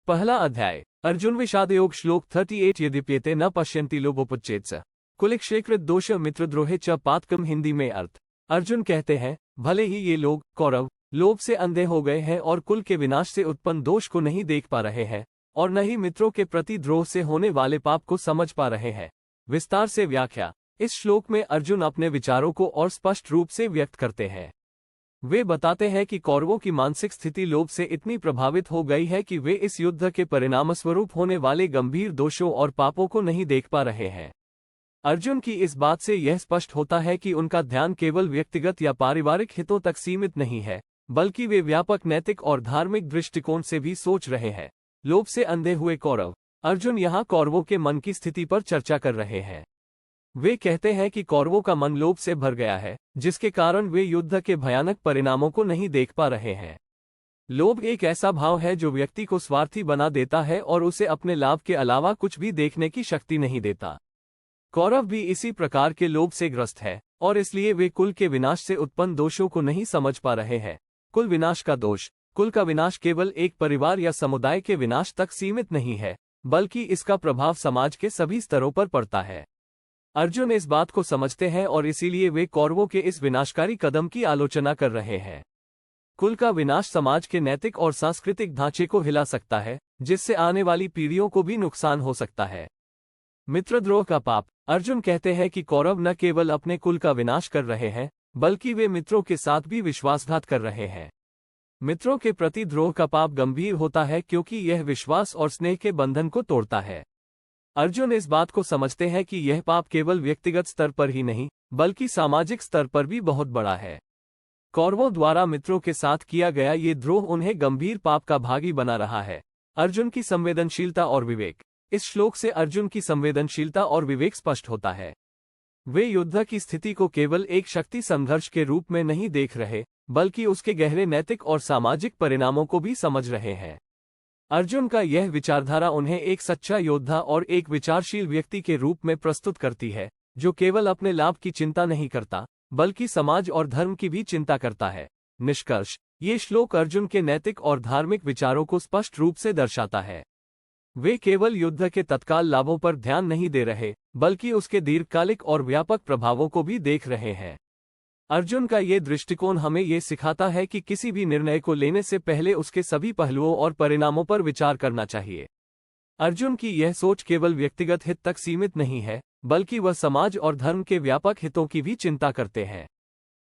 पहला अध्याय अर्जुन विषादयोग श्लोक 38 यद्यप्येते न पश्यन्ति लोभोपच्छेद कुलक्षेत्र दोष मित्रद्रोहे च पातकम। हिंदी में अर्थ। अर्जुन कहते हैं, भले ही ये लोग कौरव लोभ से अंधे हो गए हैं और कुल के विनाश से उत्पन्न दोष को नहीं देख पा रहे हैं और न ही मित्रों के प्रति द्रोह से होने वाले पाप को समझ पा रहे हैं। विस्तार से व्याख्या। इस श्लोक में अर्जुन अपने विचारों को और स्पष्ट रूप से व्यक्त करते हैं। वे बताते हैं कि कौरवों की मानसिक स्थिति लोभ से इतनी प्रभावित हो गई है कि वे इस युद्ध के परिणामस्वरूप होने वाले गंभीर दोषों और पापों को नहीं देख पा रहे हैं। अर्जुन की इस बात से यह स्पष्ट होता है कि उनका ध्यान केवल व्यक्तिगत या पारिवारिक हितों तक सीमित नहीं है, बल्कि वे व्यापक नैतिक और धार्मिक दृष्टिकोण से भी सोच रहे हैं। लोभ से अंधे हुए कौरव। अर्जुन यहाँ कौरवों के मन की स्थिति पर चर्चा कर रहे हैं। वे कहते हैं कि कौरवों का मन लोभ से भर गया है, जिसके कारण वे युद्ध के भयानक परिणामों को नहीं देख पा रहे हैं। लोभ एक ऐसा भाव है जो व्यक्ति को स्वार्थी बना देता है और उसे अपने लाभ के अलावा कुछ भी देखने की शक्ति नहीं देता। कौरव भी इसी प्रकार के लोभ से ग्रस्त है और इसलिए वे कुल के विनाश से उत्पन्न दोषों को नहीं समझ पा रहे हैं। कुल विनाश का दोष। कुल का विनाश केवल एक परिवार या समुदाय के विनाश तक सीमित नहीं है, बल्कि इसका प्रभाव समाज के सभी स्तरों पर पड़ता है। अर्जुन इस बात को समझते हैं और इसीलिए वे कौरवों के इस विनाशकारी कदम की आलोचना कर रहे हैं। कुल का विनाश समाज के नैतिक और सांस्कृतिक ढांचे को हिला सकता है, जिससे आने वाली पीढ़ियों को भी नुकसान हो सकता है। मित्रद्रोह का पाप। अर्जुन कहते हैं कि कौरव न केवल अपने कुल का विनाश कर रहे हैं, बल्कि वे मित्रों के साथ भी विश्वासघात कर रहे हैं। मित्रों के प्रति द्रोह का पाप गंभीर होता है क्योंकि यह विश्वास और स्नेह के बंधन को तोड़ता है। अर्जुन इस बात को समझते हैं कि यह पाप केवल व्यक्तिगत स्तर पर ही नहीं, बल्कि सामाजिक स्तर पर भी बहुत बड़ा है। कौरवों द्वारा मित्रों के साथ किया गया ये द्रोह उन्हें गंभीर पाप का भागी बना रहा है। अर्जुन की संवेदनशीलता और विवेक। इस श्लोक से अर्जुन की संवेदनशीलता और विवेक स्पष्ट होता है। वे युद्ध की स्थिति को केवल एक शक्ति संघर्ष के रूप में नहीं देख रहे, बल्कि उसके गहरे नैतिक और सामाजिक परिणामों को भी समझ रहे हैं। अर्जुन का यह विचारधारा उन्हें एक सच्चा योद्धा और एक विचारशील व्यक्ति के रूप में प्रस्तुत करती है, जो केवल अपने लाभ की चिंता नहीं करता, बल्कि समाज और धर्म की भी चिंता करता है। निष्कर्ष। ये श्लोक अर्जुन के नैतिक और धार्मिक विचारों को स्पष्ट रूप से दर्शाता है। वे केवल युद्ध के तत्काल लाभों पर ध्यान नहीं दे रहे, बल्कि उसके दीर्घकालिक और व्यापक प्रभावों को भी देख रहे हैं। अर्जुन का ये दृष्टिकोण हमें ये सिखाता है कि किसी भी निर्णय को लेने से पहले उसके सभी पहलुओं और परिणामों पर विचार करना चाहिए। अर्जुन की यह सोच केवल व्यक्तिगत हित तक सीमित नहीं है, बल्कि वह समाज और धर्म के व्यापक हितों की भी चिंता करते हैं।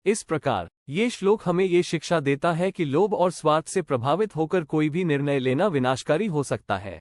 इस प्रकार ये श्लोक हमें ये शिक्षा देता है कि लोभ और स्वार्थ से प्रभावित होकर कोई भी निर्णय लेना विनाशकारी हो सकता है।